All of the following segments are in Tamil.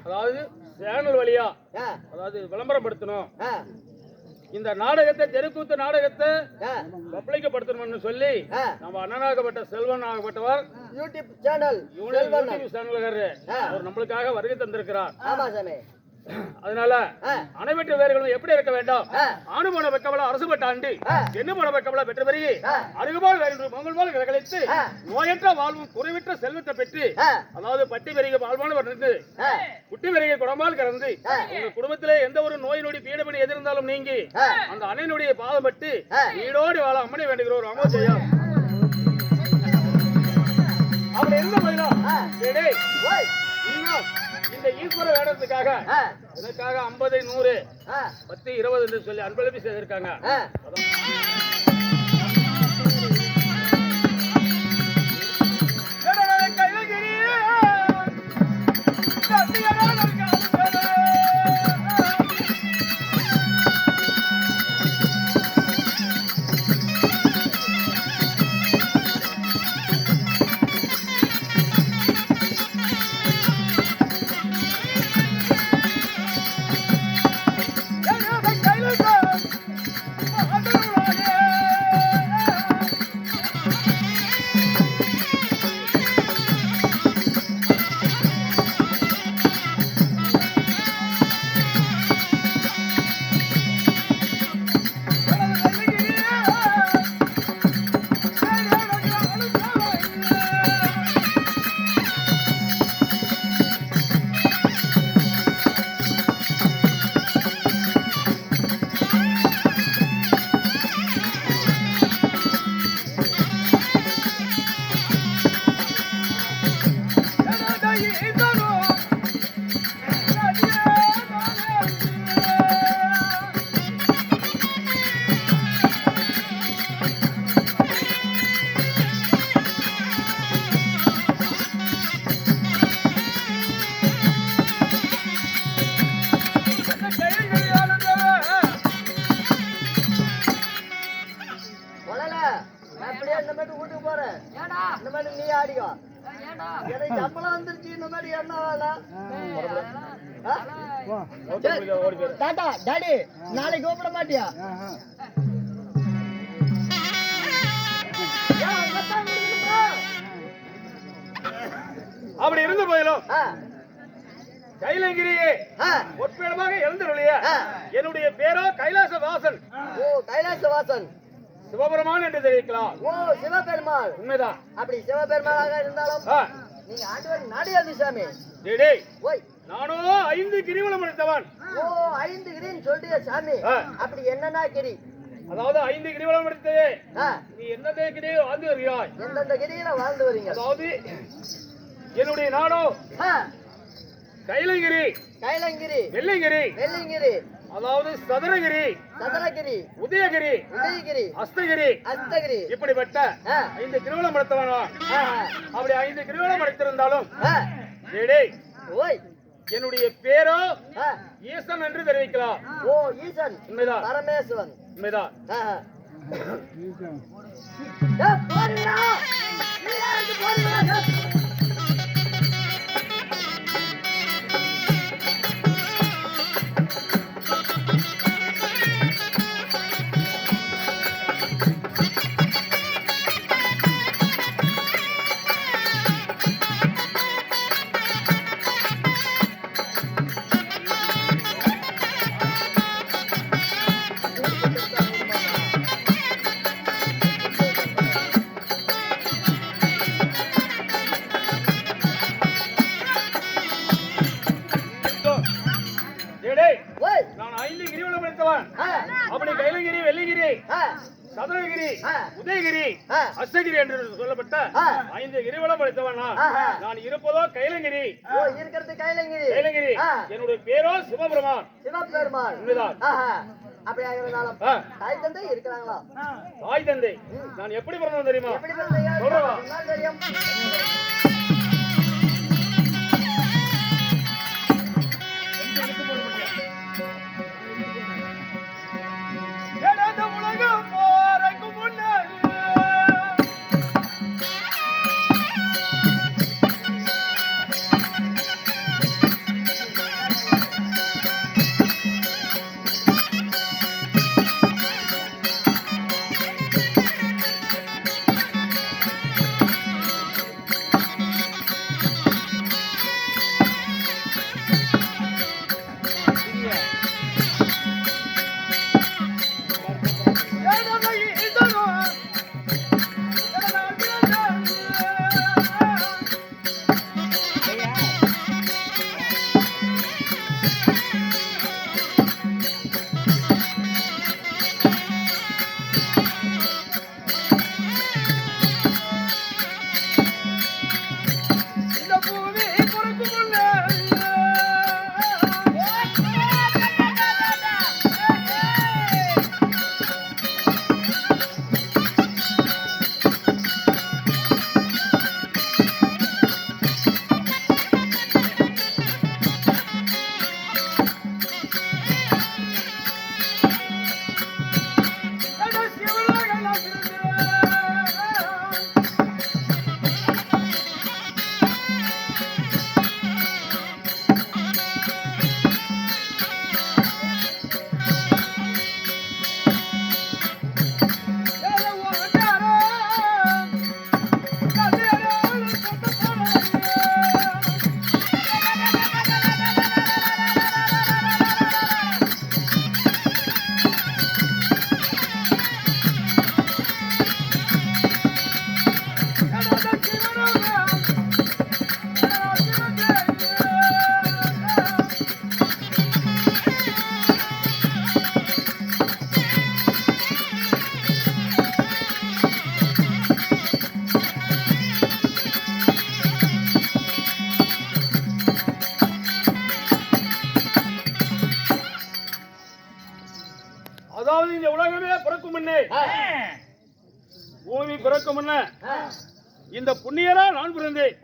அதாவது சேனல் வழியா அதாவது விளம்பரப்படுத்தணும். இந்த நாடகத்தை தெருக்கூத்து நாடகத்தை பப்ளிக்கப்படுத்தணும்னு சொல்லி நம்ம அண்ணனாகப்பட்ட செல்வன் ஆகப்பட்டவர் யூடியூப் சேனல் அவர் நம்மளுக்காக வருகை தந்திருக்கிறார். அதனால அனைவற்ற வேர்களும் எப்படி இருக்க வேண்டாம். ஆணு போன வெக்கவள அரசுபட்ட ஆண்டு என்ன போன வெக்கவள பெற்ற பெருகி அருகுபால் வேறு மங்கள்பால் கழித்து நோயற்ற வாழ்வும் குறைவற்ற செல்வத்தை பெற்று அதாவது பட்டி பெருகி வாழ்வானவர் நின்று குட்டி பெருகி குடம்பால் கறந்து உங்க குடும்பத்திலே எந்த ஒரு நோய் நொடி பீடபடி எதிர்ந்தாலும் நீங்கி அந்த அன்னையினுடைய பாதம் பட்டு வீடோடி வாழ அம்மனை வேண்டுகிறோம். அமோ செய்யும் அப்படி இருந்த போயிடும். இந்த ஈஸ்வர வேடத்துக்காக எனக்காக 50 100 10 20 என்று சொல்லி அன்பளிப்பு செய்திருக்காங்க. நாளைக்கு கூப்பிட மாட்டியா? அப்படி இருந்து போயிடும். கைலங்கிரியே ஒற்பிடமாக எழுந்தருளிய என்னுடைய பேரோ கைலாச வாசன். கைலாச வாசன் சிவபெருமான் என்று தெரிவிக்கலாம். சிவபெருமான் உண்மைதான். அப்படி சிவபெருமானாக இருந்தாலும் நீங்க ஆண்டவர் நாடியாது சாமி. நானோ 5 கிரிவலம் எடுத்தவன். 5 கிரின்னு சொல்றிய சாமி. அப்படி என்னன்னா கிரி? அதாவது 5 கிரிவலம் எடுத்து நீ எந்தெந்த கிரி வாழ்ந்து வருகிறாய்? எந்தெந்த கிரியில வாழ்ந்து வரீங்க? அதாவது என்னுடைய நாடோ கைலங்கிரி, வெள்ளைங்கிரி, அதாவது சதுரகிரி, உதயகிரி, அஸ்தகிரி, இப்படிப்பட்ட 5 கிரிவலம் எடுத்தவனா. அப்படி 5 கிரிவலம் எடுத்திருந்தாலும் என்னுடைய பேரோ ஈசன் என்று தெரிவிக்கலாம். ஈசன் உண்மைதான். பரமேஸ்வரன் உண்மைதான். அப்படி கைலங்கிரி, வெள்ளிங்கிரி, சதுரகிரி, உதயகிரி, அஸ்தகிரி என்று சொல்லப்பட்ட 5 கிரிவலம் படித்தவன் நான் இருப்பதோ கைலங்கிரி. இருக்கிறது கைலங்கிரி. என்னுடைய பேரோ சிவபெருமான். உண்மைதான். அப்படியாக இருந்தாலும் தாய் தந்தை இருக்கிறாங்களா? தாய் தந்தை நான் எப்படி பிறந்தேன் தெரியுமா? தெரியும். அதாவது இந்த உலகமே பிறக்கும் முன்னே, பூமி பிறக்கும் முன்ன இந்த புண்ணியரா நான் பிறந்தேன்.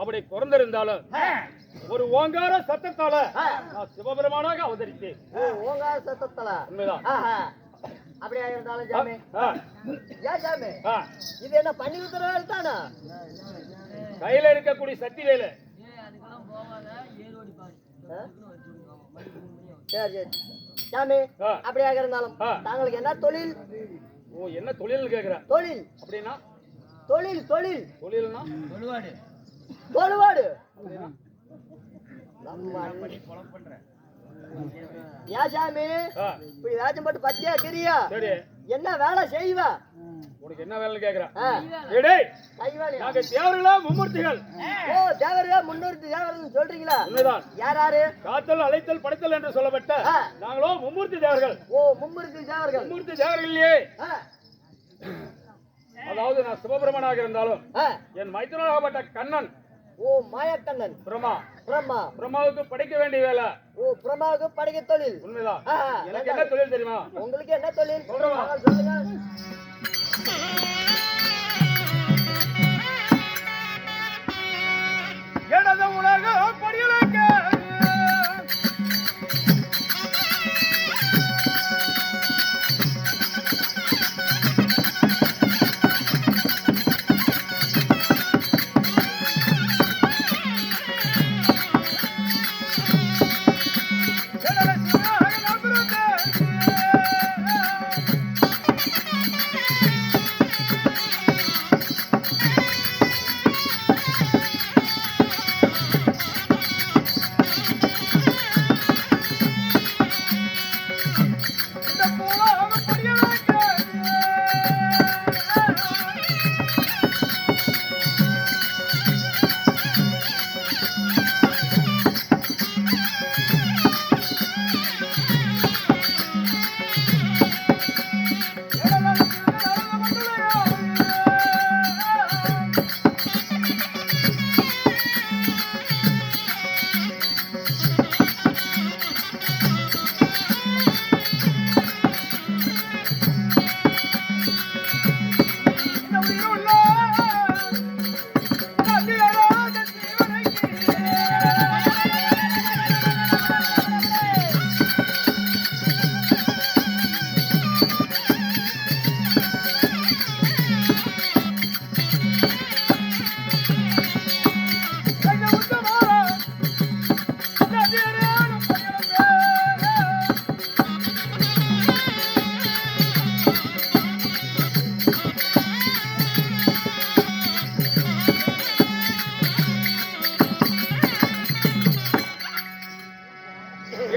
அப்படி பிறந்திருந்தாலும் ஒரு ஓங்கார சத்தத்தால நான் சிவபெருமானாக அவதரித்தேன். ஓங்கார சத்தத்தால உண்மைதான். அப்படியா இருந்தாலும் சாமி, ஏன் சாமி இது என்ன பண்ணி உத்தரவு தானா? கையில இருக்கக்கூடிய சக்தி வேலை. சரி சரி சாமி, அப்படியாக இருந்தாலும் தாங்களுக்கு என்ன தொழில்? ஓ, என்ன தொழில் கேக்குற? தொழில் அப்படின்னா தொழில் தொழில் தொழில்னா தொழுவாடு. ஏன் சாமி இப்படி வேஷம் போட்டு பத்தியா கிரியா? சரி, என்ன வேலை செய்வ? உனக்கு என்ன வேலை கேக்குற? கை வேலையா? நாங்க தேவர்களா மும்மூர்த்திகள். ஓ, தேவர்களா 300 தேவர்கள் சொல்றீங்களா? உண்மைதான். யார் யாரு? காத்தல், அழைத்தல், படைத்தல் என்று சொல்லப்பட்ட நாங்களோ மும்மூர்த்தி தேவர்கள். ஓ, மும்மூர்த்தி தேவர்கள். மும்மூர்த்தி தேவர்களே, அதாவது நான் சிவபெருமனாக இருந்தாலும் என் மைத்துனராகப்பட்ட கண்ணன், ஓ மாயக்கண்ணன், பிரம்மா, பிரம்மா, பிரம்மாவுக்கு படைக்க வேண்டிய வேலை. ஓ, பிரம்மாவுக்கு படைக்க தொழில். உண்மைதான். எனக்கு என்ன தொழில் தெரியுமா? உங்களுக்கு என்ன தொழில் சொல்றேன், சொல்லுங்க. எனது உலக படியலுக்கு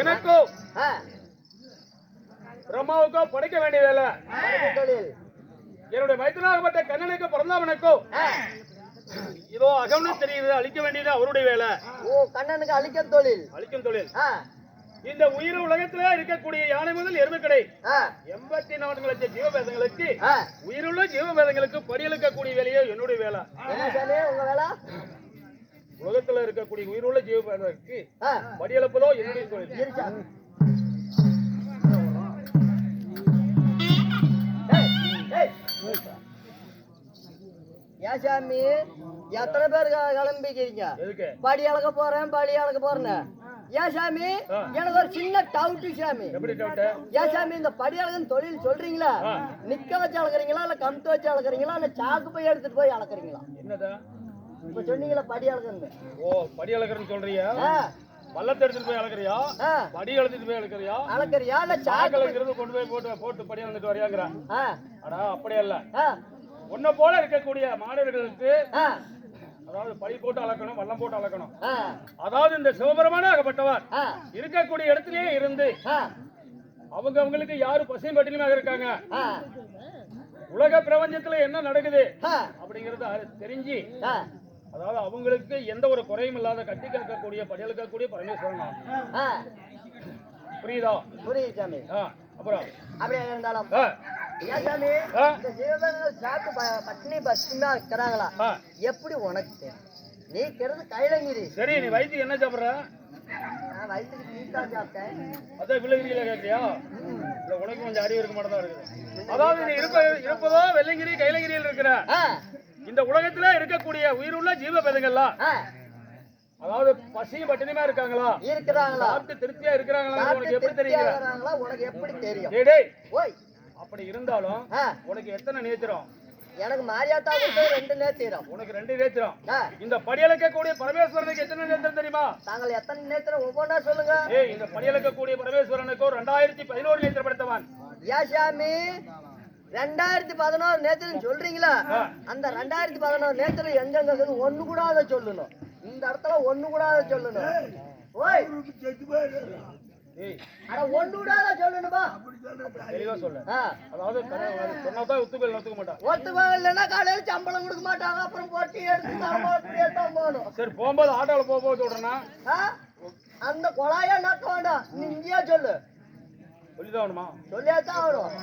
எனக்கோ பிரம்மாவுக்கோ படைக்க வேண்டிய வேலை. தொழில் என்னுடைய மைத்துனாகப்பட்ட கண்ணனுக்கு பிறந்தவனுக்கோ இதோ அகம்னு தெரியுது, அழிக்க வேண்டியது அவருடைய வேலை. ஓ, கண்ணனுக்கு அழிக்கும் தொழில். அழிக்கும் தொழில். இந்த உயிர் உலகத்திலே இருக்கக்கூடிய யானை முதல் எருமைக்கடை 84 லட்சம் ஜீவபேதங்களுக்கு, உயிருள்ள ஜீவபேதங்களுக்கு படியெழுக்கக்கூடிய வேலையோ என்னுடைய வேலை. உங்க வேலை உலகத்துல இருக்கக்கூடிய உயிருள்ள ஜீவபேதங்களுக்கு படியெழுப்பதோ என்னுடைய தொழில். ஏசாமி எத்தனை பேர் கிளம்பிக்கிறீங்க? படி அளக்க போறேன், படி அளக்க போறேன்னு. ஏன் சாமி, எனக்கு ஒரு சின்ன டவுட் சாமி. ஏன் சாமி இந்த படி அளக்குன்னு தொழில் சொல்றீங்களா? நிக்க வச்சு அளக்குறீங்களா, இல்ல கமுத்து வச்சு அளக்குறீங்களா, இல்ல சாக்கு போய் எடுத்துட்டு போய் அளக்குறீங்களா? என்னதா இப்ப சொன்னீங்களா படி அளக்குன்னு? ஓ, படி அளக்குறேன்னு சொல்றியா? பள்ளத்தை எடுத்துட்டு போய் அளக்குறியா, படி எடுத்துட்டு போய் அளக்குறியா? அளக்குறியா இல்ல சாக்கு அளக்கிறது கொண்டு போய் போட்டு படி வந்துட்டு வரையாங்கற? அடா அப்படியே இல்ல. உன்ன போல இருக்கக்கூடிய மாணவர்களுக்கு அதாவது படி போட்டு அளக்கணும், வல்லம் போட்டு அளக்கணும். அதாவது இந்த சிவபெருமானாகப்பட்டவர் இருக்கக்கூடிய இடத்திலேயே இருந்து அவங்களுக்கு யாரு பசியும் பட்டினியாக இருக்காங்க, உலக பிரபஞ்சத்துல என்ன நடக்குது அப்படிங்கறது தெரிஞ்சு, அதாவது அவங்களுக்கு எந்த ஒரு குறையும் இல்லாத கட்டி கேட்கக்கூடிய படியெழுக்கக்கூடிய பரமேஸ்வரன். புரியுதா? புரியுது சாமி. அப்புறம் அப்படியே இருந்தாலும் பட்டினி பஸ்னா இருக்கிறாங்களா? எப்படி உனக்கு நீ கைலங்கிரி? சரி, நீ வயிற்று என்ன சாப்பிடுற? வயிற்றுக்கு நீட்டா சாப்பிட்டேன். அதான் வில்லகிரியில கேட்கறியா? இல்ல உனக்கு கொஞ்சம் அறிவு இருக்க மட்டும் தான் இருக்குது. அதாவது நீ இருப்பதோ வெள்ளங்கிரி கைலகிரியில் இருக்கிற இந்த உலகத்துல இருக்கக்கூடிய உயிருள்ள ஜீவபேதங்கள்லாம் அதாவது பசி பட்டினிமா இருக்காங்களா? இருக்கிறாங்களா? சாப்பிட்டு திருப்தியா இருக்கிறாங்களா? உனக்கு எப்படி தெரியும்? உனக்கு எப்படி தெரியும்? டேய் ஓய், அப்படி இருந்தாலும் உனக்கு எத்தனை நேத்திரம்? எனக்கு மாரியாத்தா 2 நேத்திரம். உனக்கு 2 நேத்திரம். இந்த படியலக்கக்கூடிய பரமேஸ்வரனுக்கு எத்தனை நேத்திரம் தெரியுமா? தாங்கள் எத்தனை நேத்திரம் ஒவ்வொன்றா சொல்லுங்க. ஏய், இந்த படியலக்கக்கூடிய பரமேஸ்வரனுக்கு 2011 நேத்திரம் படைத்தவன். யாசாமி 2011 நேத்திரம் சொல்றீங்களா? அந்த 2011 நேத்திரம் எங்க ஒண்ணு கூட அதை சொல்லணும். இந்த இடத்துல ஒண்ணு கூட அதை சொல்லணும். ஓய், ஏய், அட ஒண்ணு கூட அதை சொல்லணுமா? தெளிவா சொல்லு. அதாவது சொன்னதான் ஒத்துக்க மாட்டான். ஒத்துக்க இல்லைன்னா காலையில சம்பளம் கொடுக்க மாட்டாங்க. அப்புறம் போட்டி எடுத்து தான் போகணும். சரி, போகும்போது ஆட்டோல போகும்போது சொல்றேன்னா அந்த கொலாயா நக்க வேண்டாம். நீ இங்கேயா சொல்லு. சொல்லிதான் ஆகணுமா? சொல்லியாதான் ஆகணும்.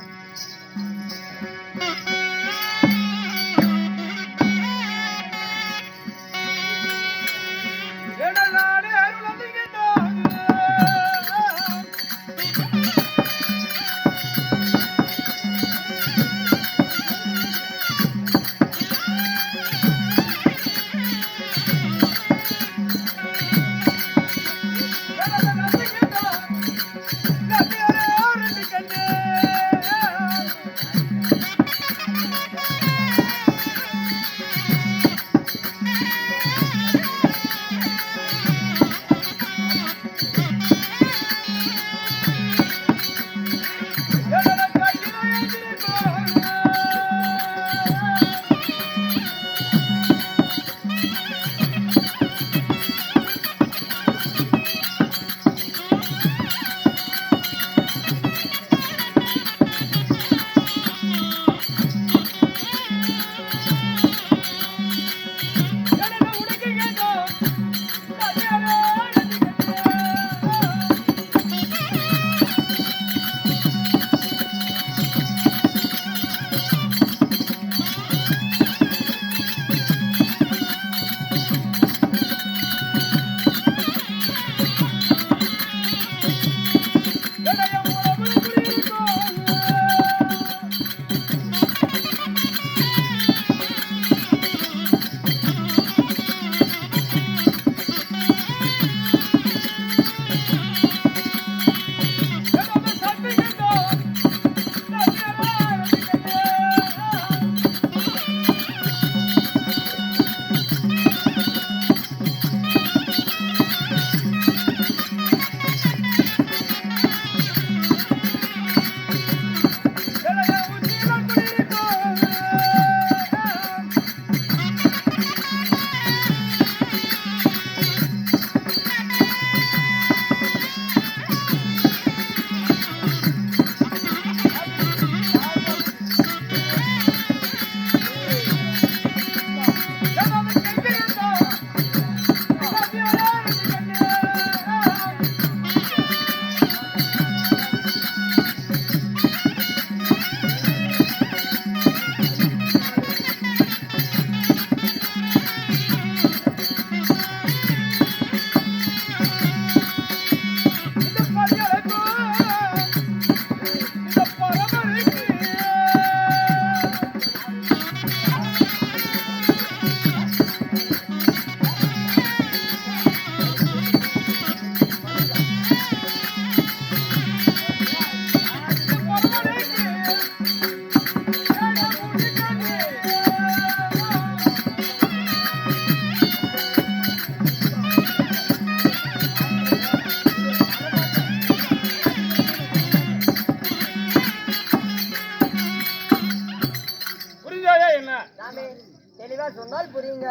தெளிவா சொன்னால் புரியுங்க.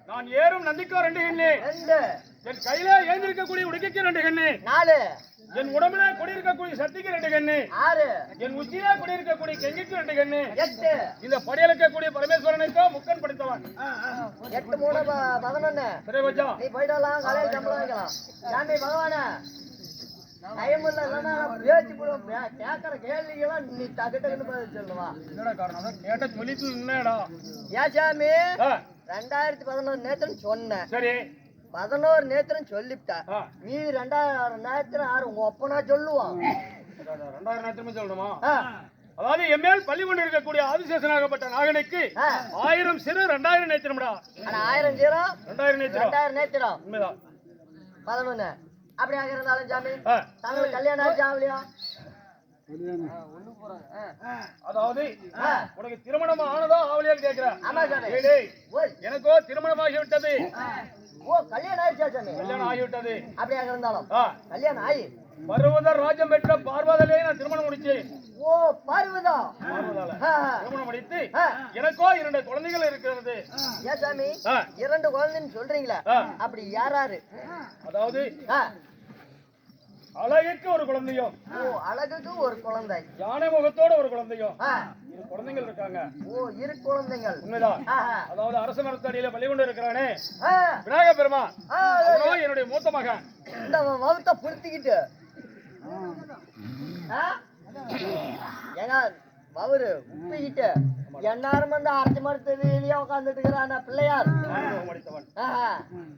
நான் ஏறும் நந்திக்கோ 2 கண்ணு, என் கையில ஏந்திருக்கக்கூடிய உடுக்கைக்கு 2 கண்ணு, 4 என் உடம்புல குடியிருக்கக்கூடிய சக்திக்கு 2 கண்ணு, 6 என் உச்சியில குடியிருக்கக்கூடிய கெங்கிக்கு 2 கண்ணு, 8 இந்த படியலக்கக்கூடிய பரமேஸ்வரனுக்கோ முக்கன் படைத்தவன். 8 3 11. சரி கொஞ்சம் நீ போயிடலாம், காலையில் சம்பளம் வைக்கலாம். சாமி பகவான டைம்ல இல்லைன்னா பேச்சு போடுவோம். கேட்கற கேள்விகளாம் நீ டக்கு டக்குன்னு பதில் சொல்லுவா. என்னடா காரணம்? கேட்ட சொல்லிட்டு என்னடா? ஏன் சாமி 2011 நேத்து சொன்னேன். சரி, 11 நேத்திரம் சொல்லிவிட்டா ஆ. மீதி 2000 நேத்திரம் யாரு உங்க ஒப்பனா சொல்லுவான் 2000 நேரத்துமே சொல்லணுமா ஆ. அதாவது எம்மேல் பள்ளி கொண்டு இருக்கக்கூடிய ஆதிசேஷனாகப்பட்ட நாகனுக்கு ஆ. 1000 சிறு 2000 நேத்திரம்டா. ஆனா 1000 ஜீரம் 2000 நேத்திரம் 2000 நேத்திரம் உண்மைதான். 11 அப்படியாக இருந்தாலும் சாமி ஆ. தங்களுக்கு கல்யாணம் ஆச்சா ஆகலையா அதாவது ஆ. உனக்கு திருமணம் ஆனதோ ஆவலியான்னு கேக்குறேன். ஆமா சாமி டேய், டேய், ஓய். எனக்கோ திருமணம் ஆகிவிட்டது. ஓ கல்யாணம் ஆயிடுச்சா சாமி கல்யாணம் ஆகிவிட்டது. அப்படியாக இருந்தாலும் ஆ. கல்யாணம் ஆயி பர்வதர் ராஜ்யம் பெற்ற பார்வதிலே நான் திருமணம் முடிச்சேன். ஓ பார்வதா பார்வதால ஆ. திருமணம் முடித்து ஆ. எனக்கோ 2 குழந்தைகள் இருக்கிறது. ஏன் சாமி ஆ. 2 குழந்தைன்னு சொல்றீங்களா ஆ. அப்படி யாராரு அதாவது ஆ. அழகுக்கு ஒரு குழந்தையும் ஓ அழகுக்கு ஒரு குழந்தை யானை முகத்தோட ஒரு குழந்தையும் ஆ. 2 குழந்தைகள் இருக்காங்க. ஓ இரு குழந்தைகள் உண்மைதான். ஆஹா. அதாவது அரச மரத்தடியில பள்ளி கொண்டு இருக்கிறானே ஆ. விநாயக பெருமா ஆ. அவனோ என்னுடைய மூத்த மகன். இந்த வவுத்த புடுத்திக்கிட்டு ஆ? ஏங்க வவுரு உப்பிக்கிட்டு எந்நேரம் வந்து அரைச்சி மரத்தடியிலேயே உட்காந்துட்டு இருக்கிறான பிள்ளையார் ஆறுமுகம் அடித்தவன். ஆஹா.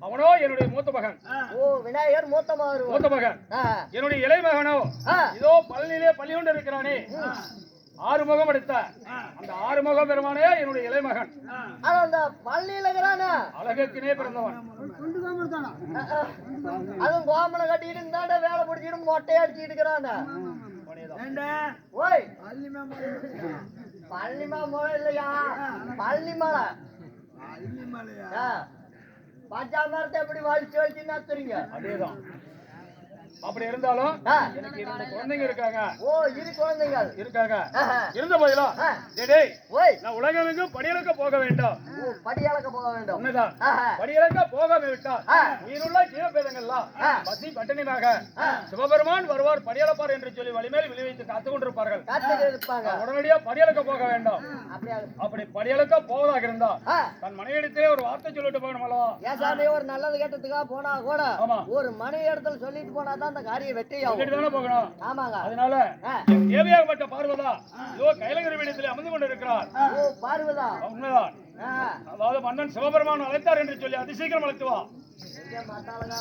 அவனோ என்னுடைய மூத்த மகன். ஓ விநாயகர் மூத்தமா வருவோம் மூத்த மகன் ஆஹா. என்னுடைய இளைய மகனோ ஆ. இதோ பழனியிலே பள்ளி கொண்டு இருக்கிறானே ஆறுமுகம் அடித்த அந்த ஆறுமுகம் பெருமானே என்னுடைய இளைய மகன். ஆனா அந்த பள்ளியில இருக்கிறான அழகுக்கினே பிறந்தவன். அதுவும் கோமனை கட்டிட்டு இருந்தாண்ட வேலை பிடிச்சிட்டு மொட்டையை அடிச்சுட்டு இருக்கிறான ஓய் பழனிமா மலை இல்லையா பழனிமலை பச்சா மரத்தை எப்படி வலிச்சு வலிச்சுன்னா தெரியுங்க அதேதான். அப்படி இருந்தாலும் ஆ. எனக்கு 2 குழந்தைங்க இருக்காங்க. ஓ இரு குழந்தைகள் இருக்காங்க. ஆஹா. இருந்த போதிலும் ஆ. டேய், ஓய் நான் உலகமெங்கும் படியளக்க போக வேண்டும். ஓ படியளக்க போக வேண்டும் உண்மைதான். ஆஹா. படியளக்க போகாம விட்டால் ஆ. உயிருள்ள ஜீவபேதங்கள்லாம் ஆ. பசி பட்டினியாக ஆ. சிவபெருமான் வருவார் படியளப்பார் என்று சொல்லி வழிமேல் விளைவித்து காத்துக் கொண்டிருப்பார்கள். காத்துட்டு இருப்பாங்க உடனடியா படியளக்க போக வேண்டும். அப்படியா அப்படி படியளக்க போவதாக இருந்தா ஆ. தன் மனைவிடத்திலே ஒரு வார்த்தை சொல்லிட்டு போகணும் அல்லவா? ஏன் சாமி ஒரு நல்லது கேட்டதுக்காக போனா கூட ஆமா. ஒரு மனை இடத்துல சொல்லிட்டு போனாதான் அந்த காரியம் வெற்றி ஆகும் சொல்லிட்டு தானே போகணும். ஆமாங்க அதனால ஆ. என் தேவியாகப்பட்ட பார்வதா இதோ கைலங்கரி வீடத்தில் அமர்ந்து கொண்டிருக்கிறார். ஓ பார்வதா உண்மைதான். ஆ. அதாவது மன்னன் சிவபெருமான் அழைத்தார் என்று சொல்லி அதிசீக்கிரம் அழைத்து வா. எங்க மாத்தாளங்க